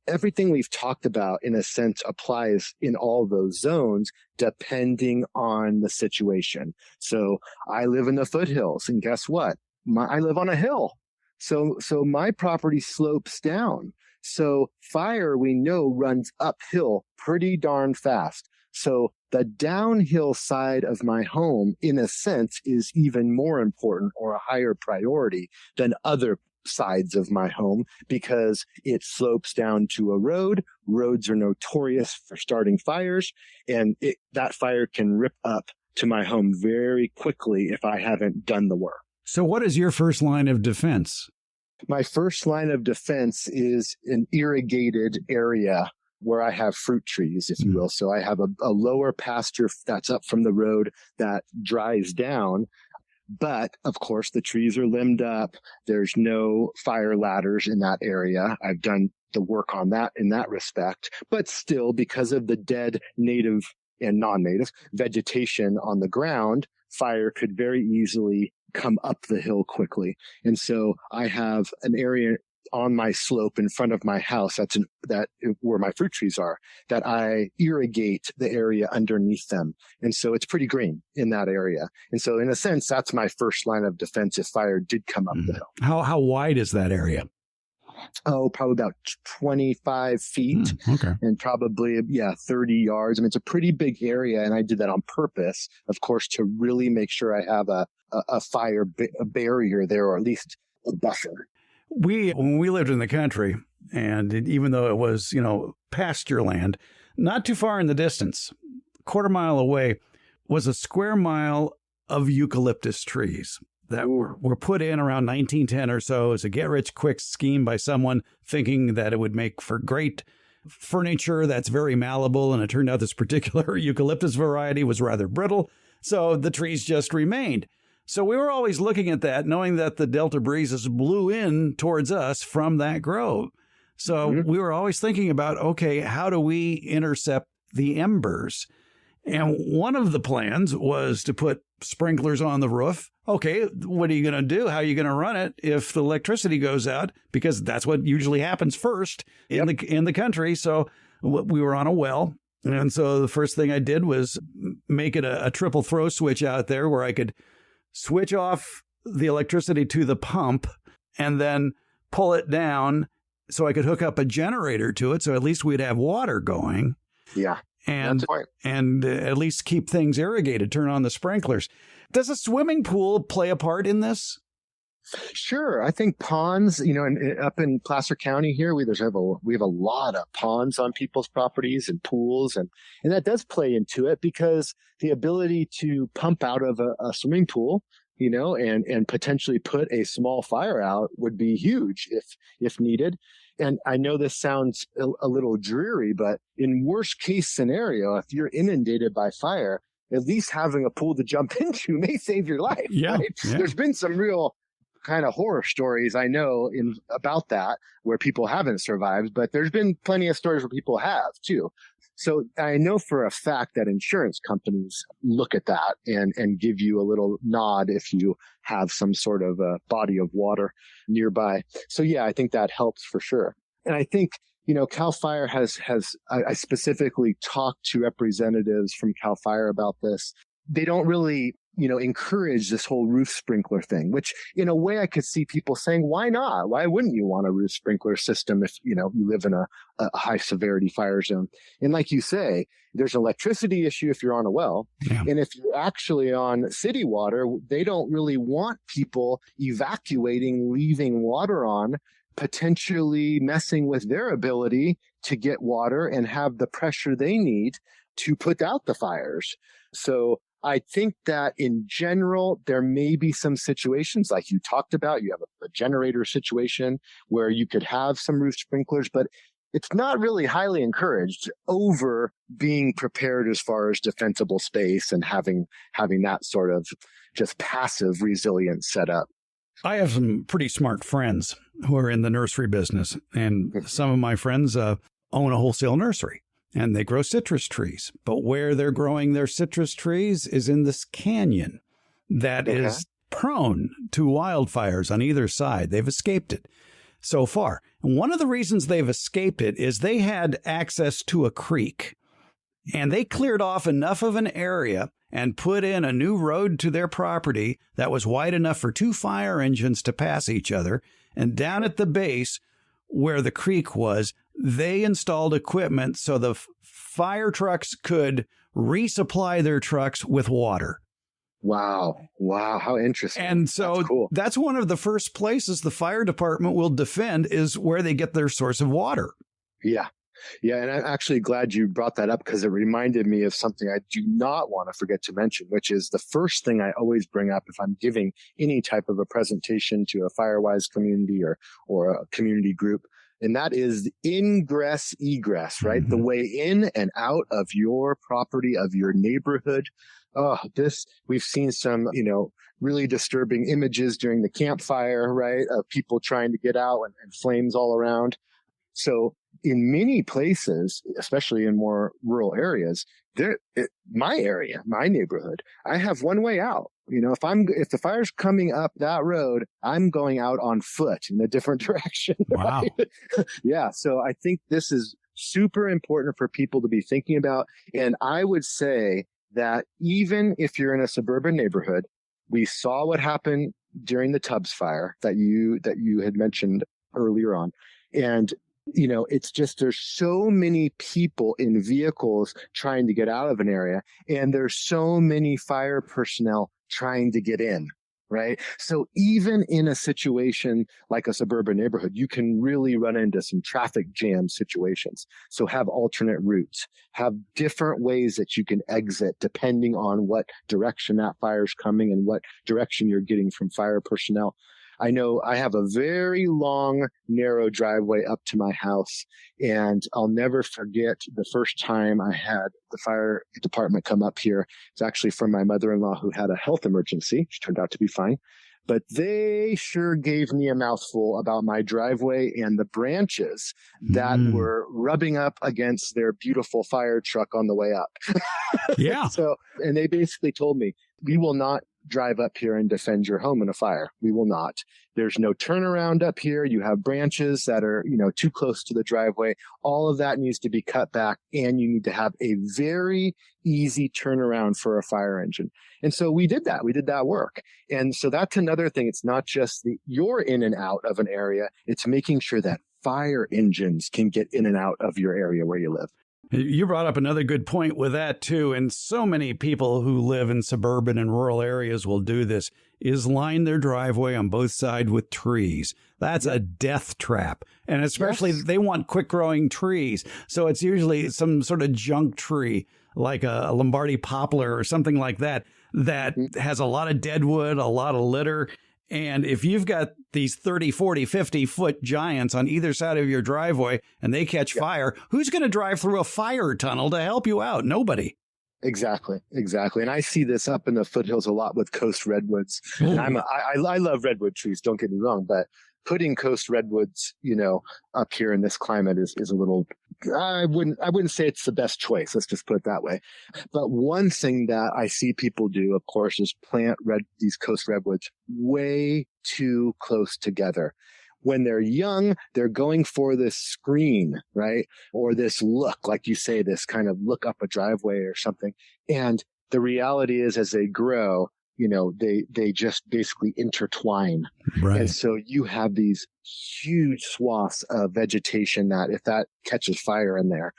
everything we've talked about, in a sense, applies in all those zones, depending on the situation. So I live in the foothills, and guess what? I live on a hill. So my property slopes down. So fire, we know, runs uphill pretty darn fast. So the downhill side of my home, in a sense, is even more important or a higher priority than other sides of my home because it slopes down to a road. Roads are notorious for starting fires, and that fire can rip up to my home very quickly if I haven't done the work. So what is your first line of defense? My first line of defense is an irrigated area where I have fruit trees, if you will. So I have a lower pasture that's up from the road that dries down. But of course, the trees are limbed up. There's no fire ladders in that area. I've done the work on that in that respect. But still, because of the dead native and non-native vegetation on the ground, fire could very easily come up the hill quickly. And so I have an area on my slope in front of my house where my fruit trees are, that I irrigate the area underneath them. And so it's pretty green in that area. And so in a sense, that's my first line of defense if fire did come up the hill. How wide is that area? Oh, probably about 25 feet and probably, 30 yards. I mean, it's a pretty big area. And I did that on purpose, of course, to really make sure I have a fire barrier there, or at least a buffer. When we lived in the country, and even though it was, pasture land, not too far in the distance, a quarter mile away, was a square mile of eucalyptus trees that were put in around 1910 or so as a get-rich-quick scheme by someone thinking that it would make for great furniture that's very malleable. And it turned out this particular eucalyptus variety was rather brittle, so the trees just remained. So we were always looking at that, knowing that the Delta breezes blew in towards us from that grove. So we were always thinking about, okay, how do we intercept the embers? And one of the plans was to put sprinklers on the roof. Okay, what are you going to do? How are you going to run it if the electricity goes out? Because that's what usually happens first in the country. So we were on a well. And so the first thing I did was make it a triple throw switch out there where I could switch off the electricity to the pump and then pull it down, so I could hook up a generator to it. So at least we'd have water going. Yeah. And at least keep things irrigated, turn on the sprinklers. Does a swimming pool play a part in this? Sure. I think ponds, up in Placer County here, we have a lot of ponds on people's properties and pools. And that does play into it, because the ability to pump out of a swimming pool, and potentially put a small fire out would be huge if needed. And I know this sounds a little dreary, but in worst case scenario, if you're inundated by fire, at least having a pool to jump into may save your life. Yeah, right? Yeah. There's been some real kind of horror stories I know about that, where people haven't survived, but there's been plenty of stories where people have too. So I know for a fact that insurance companies look at that and give you a little nod if you have some sort of a body of water nearby. So yeah, I think that helps for sure. And I think, CAL FIRE I specifically talked to representatives from CAL FIRE about this. They don't really, encourage this whole roof sprinkler thing, which in a way I could see people saying, why not? Why wouldn't you want a roof sprinkler system if, you live in a high severity fire zone? And like you say, there's an electricity issue if you're on a well. Yeah. And if you're actually on city water, they don't really want people evacuating, leaving water on, potentially messing with their ability to get water and have the pressure they need to put out the fires. So I think that in general, there may be some situations like you talked about. You have a generator situation where you could have some roof sprinklers, but it's not really highly encouraged over being prepared as far as defensible space and having that sort of just passive resilience set up. I have some pretty smart friends who are in the nursery business, and some of my friends own a wholesale nursery. And they grow citrus trees. But where they're growing their citrus trees is in this canyon that is prone to wildfires on either side. They've escaped it so far. And one of the reasons they've escaped it is they had access to a creek. And they cleared off enough of an area and put in a new road to their property that was wide enough for 2 fire engines to pass each other. And down at the base where the creek was, they installed equipment so the fire trucks could resupply their trucks with water. Wow. How interesting. And so that's one of the first places the fire department will defend is where they get their source of water. Yeah. Yeah. And I'm actually glad you brought that up, because it reminded me of something I do not want to forget to mention, which is the first thing I always bring up if I'm giving any type of a presentation to a FireWise community or a community group. And that is ingress, egress, right? Mm-hmm. The way in and out of your property, of your neighborhood. We've seen some, really disturbing images during the campfire, right? Of people trying to get out and flames all around. So in many places, especially in more rural areas, my area, my neighborhood, I have one way out. If the fire's coming up that road, I'm going out on foot in a different direction. Wow. Right? Yeah. So I think this is super important for people to be thinking about. And I would say that even if you're in a suburban neighborhood, we saw what happened during the Tubbs fire that you had mentioned earlier on. And it's just there's so many people in vehicles trying to get out of an area, and there's so many fire personnel trying to get in, right? So even in a situation like a suburban neighborhood, you can really run into some traffic jam situations. So have alternate routes, have different ways that you can exit depending on what direction that fire's coming and what direction you're getting from fire personnel. I know I have a very long, narrow driveway up to my house, and I'll never forget the first time I had the fire department come up here. It's actually from my mother-in-law who had a health emergency, which turned out to be fine. But they sure gave me a mouthful about my driveway and the branches that were rubbing up against their beautiful fire truck on the way up. Yeah. And they basically told me, we will not drive up here and defend your home in a fire. We will not. There's no turnaround up here. You have branches that are, too close to the driveway. All of that needs to be cut back, and you need to have a very easy turnaround for a fire engine. And so we did that. We did that work. And so that's another thing. It's not just you're in and out of an area. It's making sure that fire engines can get in and out of your area where you live. You brought up another good point with that, too. And so many people who live in suburban and rural areas will do this, is line their driveway on both sides with trees. That's a death trap. And especially they want quick growing trees. So it's usually some sort of junk tree, like a Lombardy poplar or something like that, that has a lot of dead wood, a lot of litter. And if you've got these 30, 40, 50-foot giants on either side of your driveway and they catch fire, who's going to drive through a fire tunnel to help you out? Nobody. Exactly. And I see this up in the foothills a lot with coast redwoods. And I love redwood trees, don't get me wrong, but putting coast redwoods, up here in this climate is a little, I wouldn't say it's the best choice. Let's just put it that way. But one thing that I see people do, of course, is plant these coast redwoods way too close together. When they're young, they're going for this screen, right? Or this look, like you say, this kind of look up a driveway or something. And the reality is, as they grow, they just basically intertwine. Right. And so you have these huge swaths of vegetation that if that catches fire in there,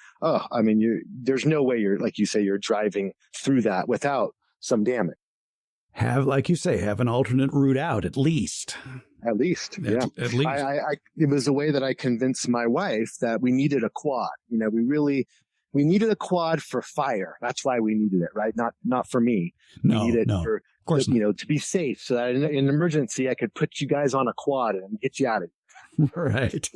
there's no way like you say, you're driving through that without some damage. Like you say, have an alternate route out, at least. At least. At least. It was a way that I convinced my wife that we needed a quad. We needed a quad for fire. That's why we needed it, right? Not for me. We needed it for, of course, to be safe, so that in an emergency, I could put you guys on a quad and get you out of it. Right.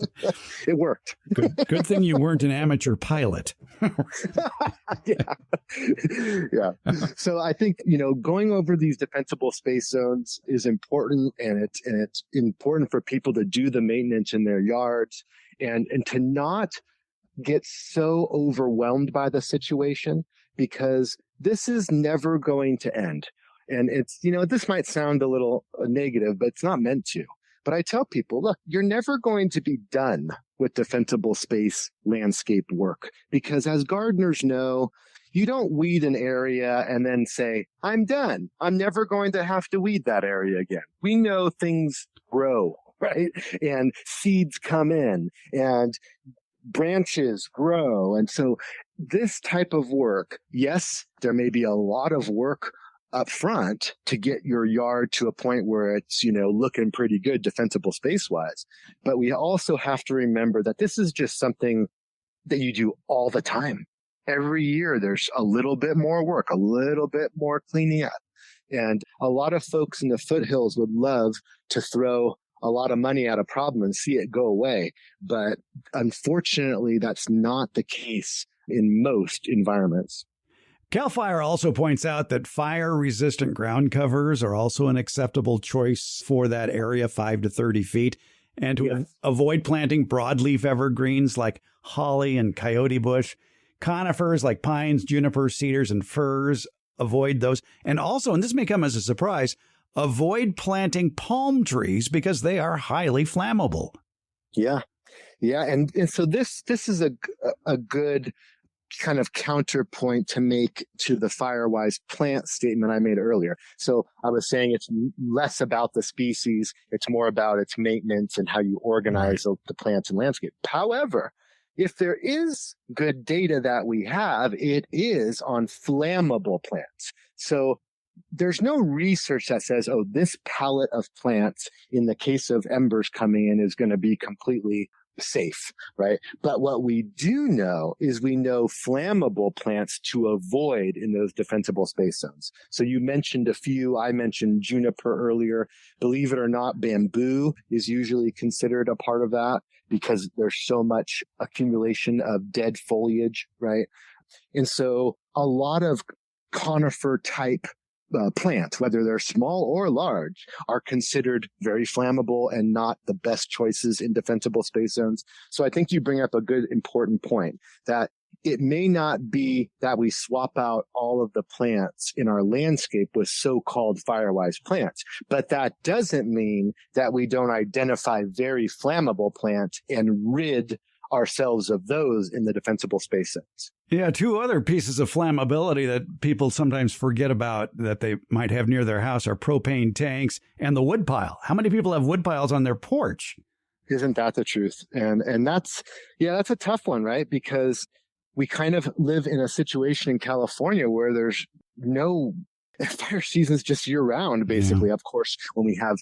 It worked. Good thing you weren't an amateur pilot. Yeah. So I think, going over these defensible space zones is important, and it's important for people to do the maintenance in their yards and to not get so overwhelmed by the situation, because this is never going to end. And it's, this might sound a little negative, but it's not meant to. But I tell people, look, you're never going to be done with defensible space landscape work, because as gardeners know, you don't weed an area and then say, I'm done. I'm never going to have to weed that area again. We know things grow, right? And seeds come in and branches grow. And so this type of work, yes, there may be a lot of work up front to get your yard to a point where it's, looking pretty good defensible space wise. But we also have to remember that this is just something that you do all the time. Every year, there's a little bit more work, a little bit more cleaning up. And a lot of folks in the foothills would love to throw a lot of money at a problem and see it go away. But unfortunately, that's not the case in most environments. CAL FIRE also points out that fire-resistant ground covers are also an acceptable choice for that area, 5 to 30 feet, and to avoid planting broadleaf evergreens like holly and coyote bush, conifers like pines, junipers, cedars, and firs, avoid those. And also, and this may come as a surprise, avoid planting palm trees because they are highly flammable. Yeah. And so this is a good kind of counterpoint to make to the Firewise plant statement I made earlier. So I was saying it's less about the species, it's more about its maintenance and how you organize the plants and landscape. However, if there is good data that we have, it is on flammable plants. So there's no research that says, this palette of plants in the case of embers coming in is going to be completely safe, right? But what we do know is we know flammable plants to avoid in those defensible space zones. So you mentioned a few. I mentioned juniper earlier. Believe it or not, bamboo is usually considered a part of that because there's so much accumulation of dead foliage, right? And so a lot of conifer type plants, whether they're small or large, are considered very flammable and not the best choices in defensible space zones. So I think you bring up a good, important point that it may not be that we swap out all of the plants in our landscape with so-called Firewise plants, but that doesn't mean that we don't identify very flammable plants and rid ourselves of those in the defensible space zones. Yeah, two other pieces of flammability that people sometimes forget about that they might have near their house are propane tanks and the wood pile. How many people have wood piles on their porch? Isn't that the truth? And that's a tough one, right? Because we kind of live in a situation in California where there's no fire season's just year round, basically. Yeah. Of course, when we have,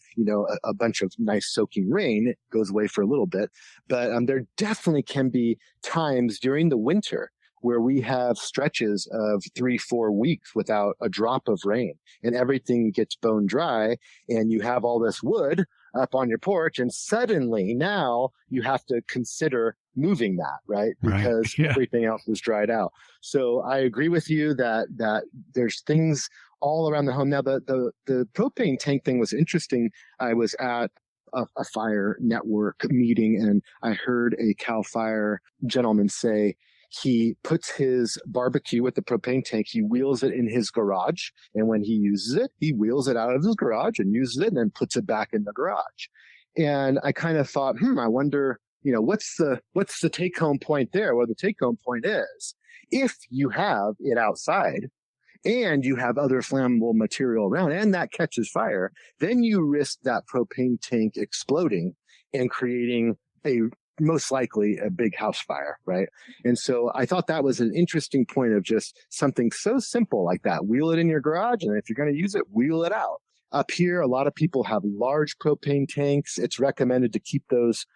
a bunch of nice soaking rain, it goes away for a little bit. But there definitely can be times during the winter where we have stretches of 3-4 weeks without a drop of rain and everything gets bone dry and you have all this wood up on your porch and suddenly now you have to consider moving that, right? Because everything else is dried out. So I agree with you that there's things all around the home. Now the propane tank thing was interesting. I was at a fire network meeting and I heard a CAL FIRE gentleman say, he puts his barbecue with the propane tank, he wheels it in his garage. And when he uses it, he wheels it out of his garage and uses it and then puts it back in the garage. And I kind of thought, I wonder, what's the take home point there? Well, the take home point is if you have it outside and you have other flammable material around and that catches fire, then you risk that propane tank exploding and creating most likely a big house fire, right? And so I thought that was an interesting point of just something so simple like that. Wheel it in your garage, and if you're going to use it, wheel it out. Up here, a lot of people have large propane tanks. It's recommended to keep those,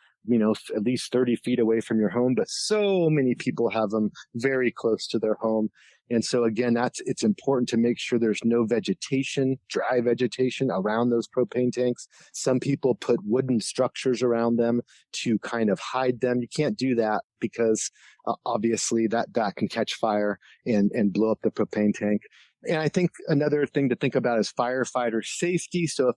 at least 30 feet away from your home, but so many people have them very close to their home. And so again, it's important to make sure there's no vegetation, dry vegetation around those propane tanks. Some people put wooden structures around them to kind of hide them. You can't do that because obviously that can catch fire and blow up the propane tank. And I think another thing to think about is firefighter safety. So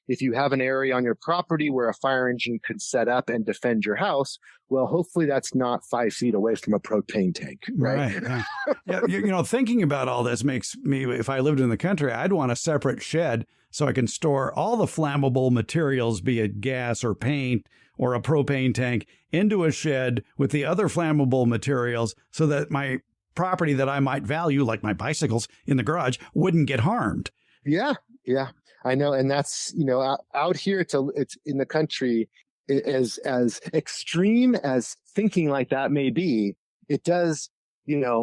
if you have an area on your property where a fire engine could set up and defend your house, well, hopefully that's not 5 feet away from a propane tank, right? Yeah, thinking about all this makes me, if I lived in the country, I'd want a separate shed so I can store all the flammable materials, be it gas or paint or a propane tank, into a shed with the other flammable materials so that my property that I might value, like my bicycles in the garage, wouldn't get harmed. Yeah, I know. And that's, out here, it's in the country, as extreme as thinking like that may be, it does,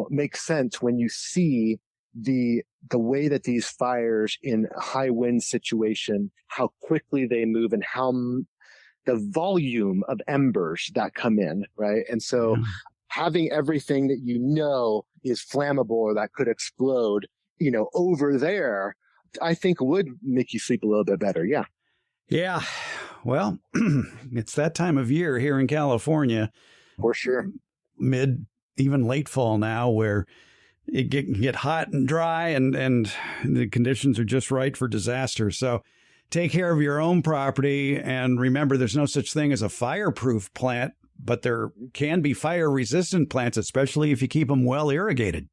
make sense when you see the way that these fires in a high wind situation, how quickly they move and how the volume of embers that come in, right? And so having everything that is flammable or that could explode, over there, I think would make you sleep a little bit better. Yeah. Yeah. Well, it's that time of year here in California. For sure. Even late fall now, where it can get hot and dry and the conditions are just right for disaster. So take care of your own property and remember there's no such thing as a fireproof plant, but there can be fire-resistant plants, especially if you keep them well irrigated.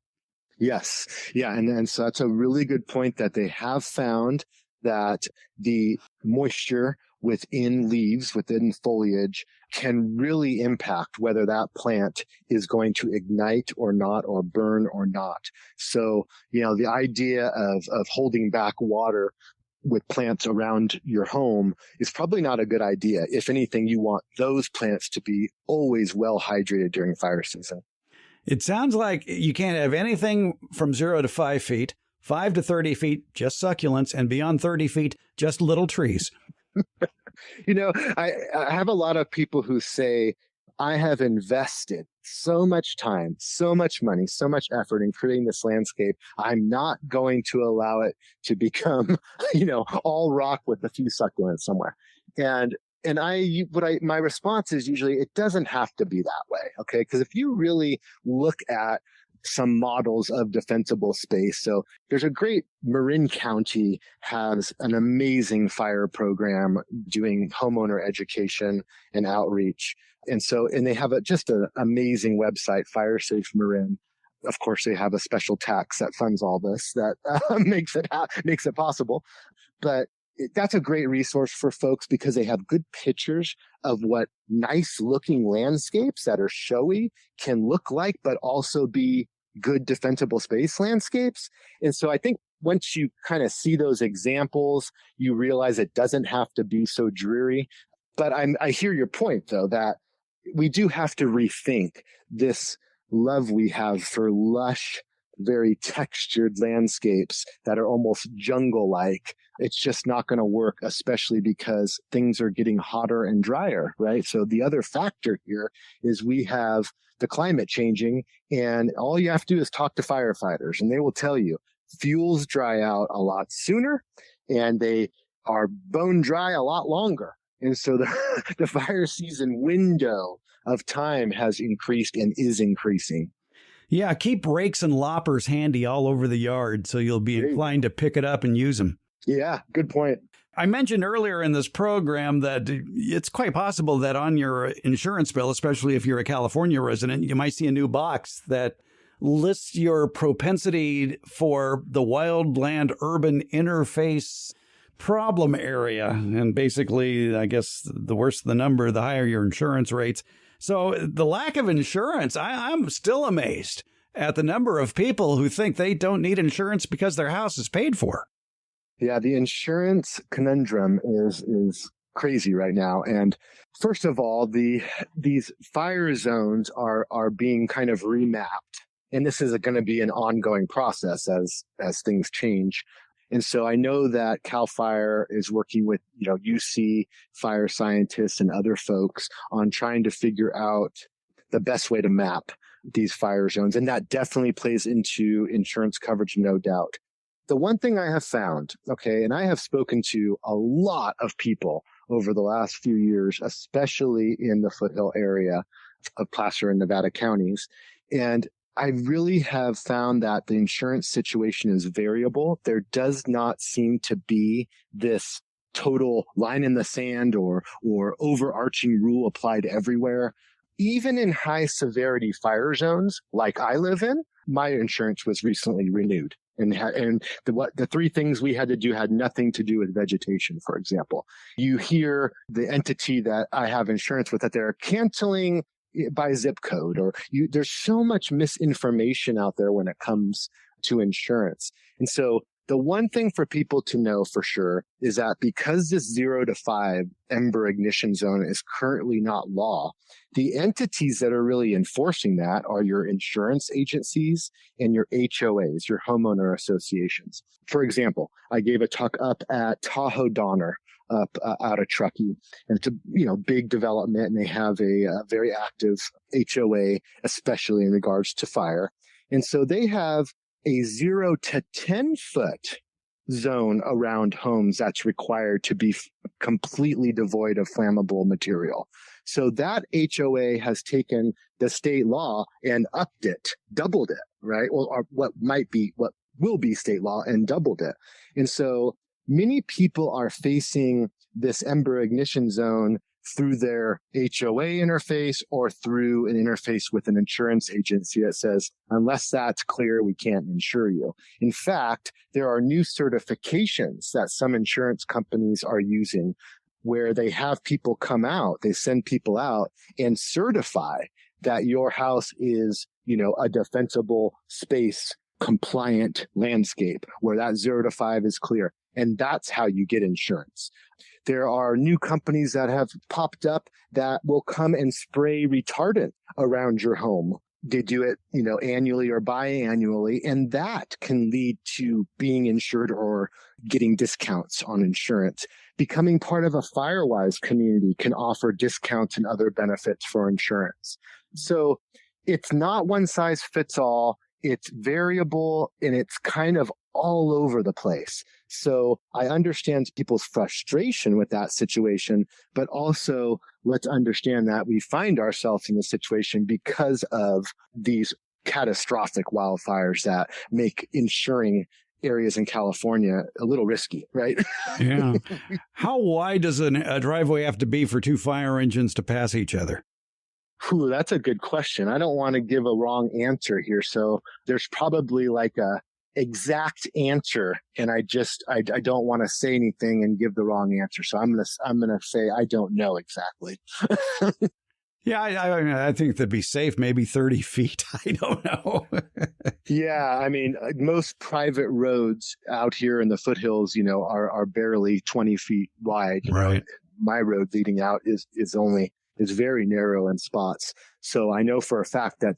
Yes. Yeah. And so that's a really good point that they have found that the moisture within leaves, within foliage, can really impact whether that plant is going to ignite or not, or burn or not. So, the idea of holding back water with plants around your home is probably not a good idea. If anything, you want those plants to be always well hydrated during fire season. It sounds like you can't have anything from 0 to 5 feet, 5 to 30 feet, just succulents, and beyond 30 feet, just little trees. I have a lot of people who say, I have invested so much time, so much money, so much effort in creating this landscape. I'm not going to allow it to become, all rock with a few succulents somewhere. And my response is usually it doesn't have to be that way. Okay. Because if you really look at some models of defensible space. So there's a great Marin County has an amazing fire program doing homeowner education and outreach. And they have just an amazing website, Fire Safe Marin. Of course, they have a special tax that funds all this that makes it possible. But that's a great resource for folks because they have good pictures of what nice looking landscapes that are showy can look like, but also be good defensible space landscapes. And so I think once you kind of see those examples, you realize it doesn't have to be so dreary. But I hear your point, though, that we do have to rethink this love we have for lush, very textured landscapes that are almost jungle-like. It's just not going to work, especially because things are getting hotter and drier, right? So the other factor here is we have the climate changing, and all you have to do is talk to firefighters, and they will tell you fuels dry out a lot sooner, and they are bone dry a lot longer. And so the fire season window of time has increased and is increasing. Yeah, keep rakes and loppers handy all over the yard so you'll be inclined to pick it up and use them. Yeah, good point. I mentioned earlier in this program that it's quite possible that on your insurance bill, especially if you're a California resident, you might see a new box that lists your propensity for the wildland urban interface problem area. And basically, I guess the worse the number, the higher your insurance rates. So the lack of insurance, I'm still amazed at the number of people who think they don't need insurance because their house is paid for. Yeah, the insurance conundrum is crazy right now. And first of all, these fire zones are being kind of remapped. And this is going to be an ongoing process as things change. And so I know that CAL FIRE is working with, UC fire scientists and other folks on trying to figure out the best way to map these fire zones. And that definitely plays into insurance coverage, no doubt. The one thing I have found, and I have spoken to a lot of people over the last few years, especially in the foothill area of Placer and Nevada counties, and I really have found that the insurance situation is variable. There does not seem to be this total line in the sand or overarching rule applied everywhere. Even in high severity fire zones like I live in, my insurance was recently renewed. And the three things we had to do had nothing to do with vegetation, for example. You hear the entity that I have insurance with that they're canceling by zip code, there's so much misinformation out there when it comes to insurance. And so the one thing for people to know for sure is that because this 0 to 5 ember ignition zone is currently not law, the entities that are really enforcing that are your insurance agencies and your HOAs, your homeowner associations. For example, I gave a talk up at Tahoe Donner up out of Truckee. And it's a big development, and they have a very active HOA, especially in regards to fire. And so they have a 0 to 10 foot zone around homes that's required to be completely devoid of flammable material. So that HOA has taken the state law and upped it, doubled it, right? Or what will be state law and doubled it. And so many people are facing this ember ignition zone through their HOA interface or through an interface with an insurance agency that says, unless that's clear, we can't insure you. In fact, there are new certifications that some insurance companies are using where they have people come out, they send people out and certify that your house is, a defensible space compliant landscape where that 0 to 5 is clear. And that's how you get insurance. There are new companies that have popped up that will come and spray retardant around your home. They do it, annually or biannually, and that can lead to being insured or getting discounts on insurance. Becoming part of a FireWise community can offer discounts and other benefits for insurance. So it's not one size fits all. It's variable, and it's kind of all over the place. So I understand people's frustration with that situation, but also let's understand that we find ourselves in this situation because of these catastrophic wildfires that make insuring areas in California a little risky, right? Yeah. How wide does a driveway have to be for two fire engines to pass each other? Ooh, that's a good question. I don't want to give a wrong answer here. So there's probably like a exact answer, and I don't want to say anything and give the wrong answer. So I'm gonna say I don't know exactly. Yeah, I think that'd be safe. Maybe 30 feet. I don't know. Yeah, I mean, most private roads out here in the foothills, are barely 20 feet wide. Right. my road leading out is very narrow in spots. So I know for a fact that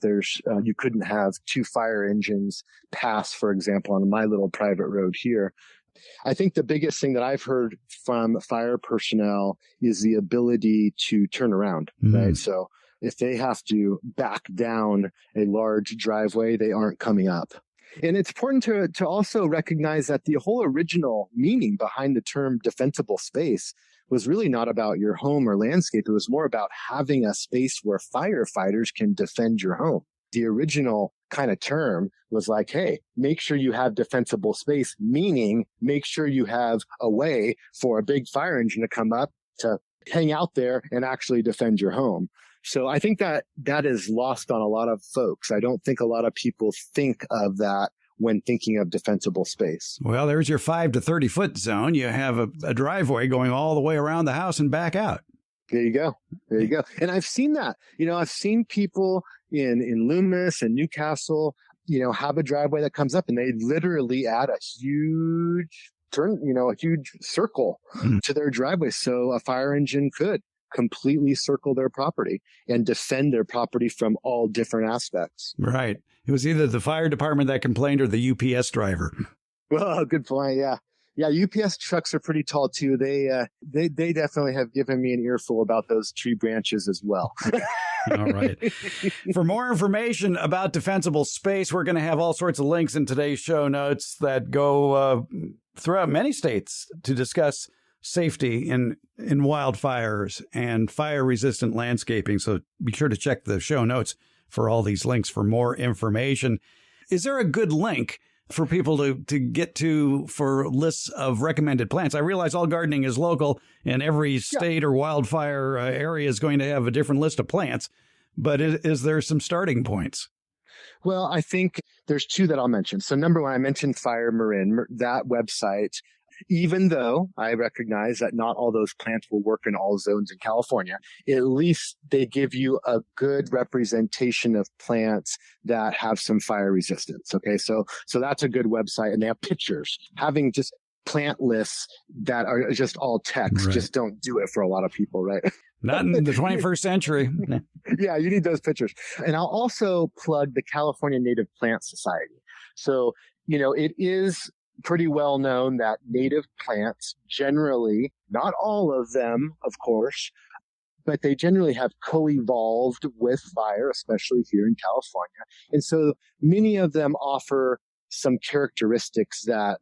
you couldn't have two fire engines pass, for example, on my little private road here. I think the biggest thing that I've heard from fire personnel is the ability to turn around, right? So if they have to back down a large driveway, they aren't coming up. And it's important to also recognize that the whole original meaning behind the term defensible space was really not about your home or landscape. It was more about having a space where firefighters can defend your home. The original kind of term was like, hey, make sure you have defensible space, meaning make sure you have a way for a big fire engine to come up to hang out there and actually defend your home. So I think that is lost on a lot of folks. I don't think a lot of people think of that when thinking of defensible space. Well, there's your 5 to 30 foot zone. You have a driveway going all the way around the house and back out. There you go. There you go. And I've seen that. I've seen people in Loomis and Newcastle, have a driveway that comes up and they literally add a huge a huge circle to their driveway. So a fire engine could completely circle their property and defend their property from all different aspects. Right. It was either the fire department that complained or the UPS driver. Well, good point. Yeah. Yeah. UPS trucks are pretty tall too. They definitely have given me an earful about those tree branches as well. All right. For more information about defensible space, we're going to have all sorts of links in today's show notes that go throughout many states to discuss safety in wildfires and fire-resistant landscaping. So be sure to check the show notes for all these links for more information. Is there a good link for people to get to for lists of recommended plants? I realize all gardening is local and every state or wildfire area is going to have a different list of plants, but is there some starting points? Well, I think there's two that I'll mention. So number one, I mentioned Fire Marin, that website. Even though I recognize that not all those plants will work in all zones in California, at least they give you a good representation of plants that have some fire resistance. Okay. So that's a good website, and they have pictures. Having just plant lists that are just all text just don't do it for a lot of people, right? Not in the 21st century. Yeah, you need those pictures. And I'll also plug the California Native Plant Society. So, it is pretty well known that native plants generally, not all of them, of course, but they generally have co-evolved with fire, especially here in California. And so many of them offer some characteristics that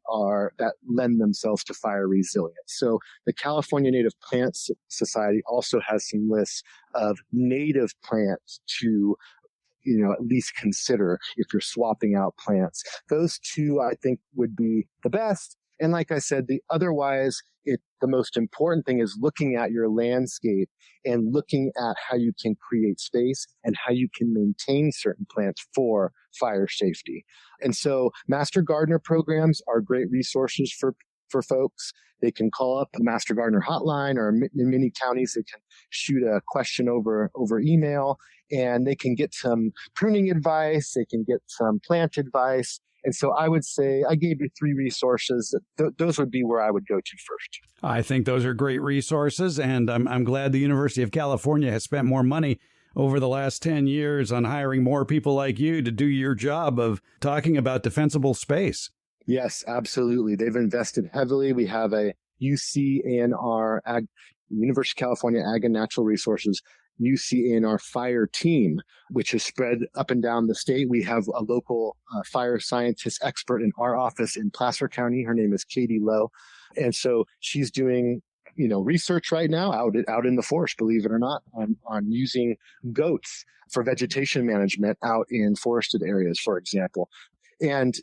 lend themselves to fire resilience. So the California Native Plants Society also has some lists of native plants to at least consider if you're swapping out plants. Those two, I think, would be the best. And like I said, the most important thing is looking at your landscape and looking at how you can create space and how you can maintain certain plants for fire safety. And so Master Gardener programs are great resources for folks. They can call up the Master Gardener hotline, or in many counties, they can shoot a question over email, and they can get some pruning advice. They can get some plant advice. And so I would say I gave you three resources. Those would be where I would go to first. I think those are great resources, and I'm glad the University of California has spent more money over the last 10 years on hiring more people like you to do your job of talking about defensible space. Yes, absolutely. They've invested heavily. We have a UC-ANR, University of California Ag and Natural Resources, UC-ANR fire team, which is spread up and down the state. We have a local fire scientist expert in our office in Placer County. Her name is Katie Lowe. And so she's doing research right now out in the forest, believe it or not, on using goats for vegetation management out in forested areas, for example. And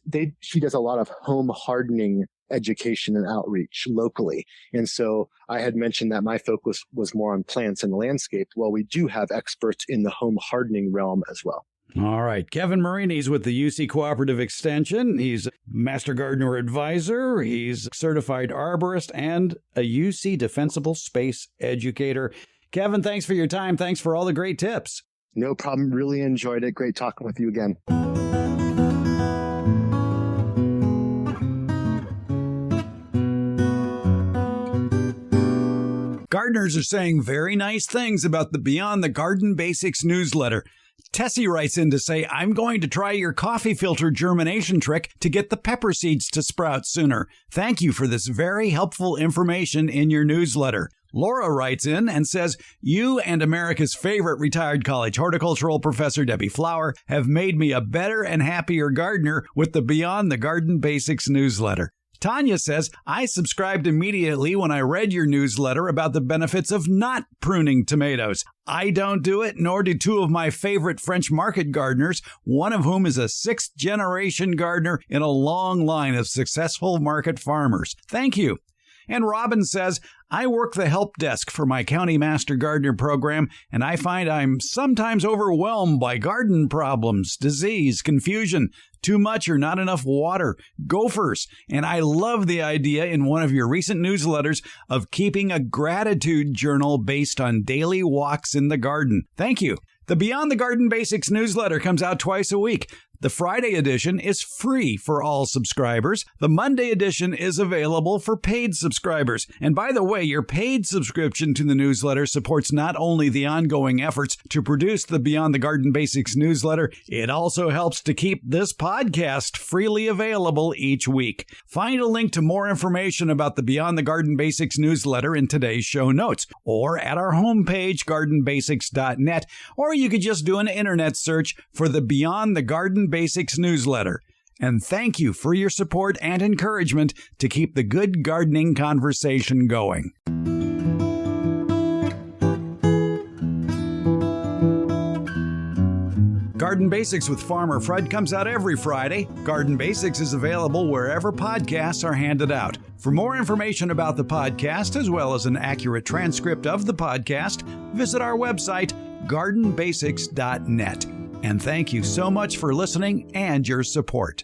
she does a lot of home hardening education and outreach locally. And so I had mentioned that my focus was more on plants and landscape. Well, we do have experts in the home hardening realm as well. All right. Kevin Marini is with the UC Cooperative Extension. He's Master Gardener Advisor. He's certified arborist and a UC Defensible Space Educator. Kevin, thanks for your time. Thanks for all the great tips. No problem. Really enjoyed it. Great talking with you again. Gardeners are saying very nice things about the Beyond the Garden Basics newsletter. Tessie writes in to say, I'm going to try your coffee filter germination trick to get the pepper seeds to sprout sooner. Thank you for this very helpful information in your newsletter. Laura writes in and says, you and America's favorite retired college horticultural professor, Debbie Flower, have made me a better and happier gardener with the Beyond the Garden Basics newsletter. Tanya says, I subscribed immediately when I read your newsletter about the benefits of not pruning tomatoes. I don't do it, nor do two of my favorite French market gardeners, one of whom is a sixth-generation gardener in a long line of successful market farmers. Thank you. And Robin says, I work the help desk for my County Master Gardener program, and I find I'm sometimes overwhelmed by garden problems, disease, confusion, too much or not enough water, gophers, and I love the idea in one of your recent newsletters of keeping a gratitude journal based on daily walks in the garden. Thank you. The Beyond the Garden Basics newsletter comes out twice a week. The Friday edition is free for all subscribers. The Monday edition is available for paid subscribers. And by the way, your paid subscription to the newsletter supports not only the ongoing efforts to produce the Beyond the Garden Basics newsletter, it also helps to keep this podcast freely available each week. Find a link to more information about the Beyond the Garden Basics newsletter in today's show notes, or at our homepage, gardenbasics.net, or you could just do an internet search for the Beyond the Garden Basics newsletter. And thank you for your support and encouragement to keep the good gardening conversation going. Garden Basics with Farmer Fred comes out every Friday. Garden Basics is available wherever podcasts are handed out. For more information about the podcast, as well as an accurate transcript of the podcast, visit our website, gardenbasics.net. And thank you so much for listening and your support.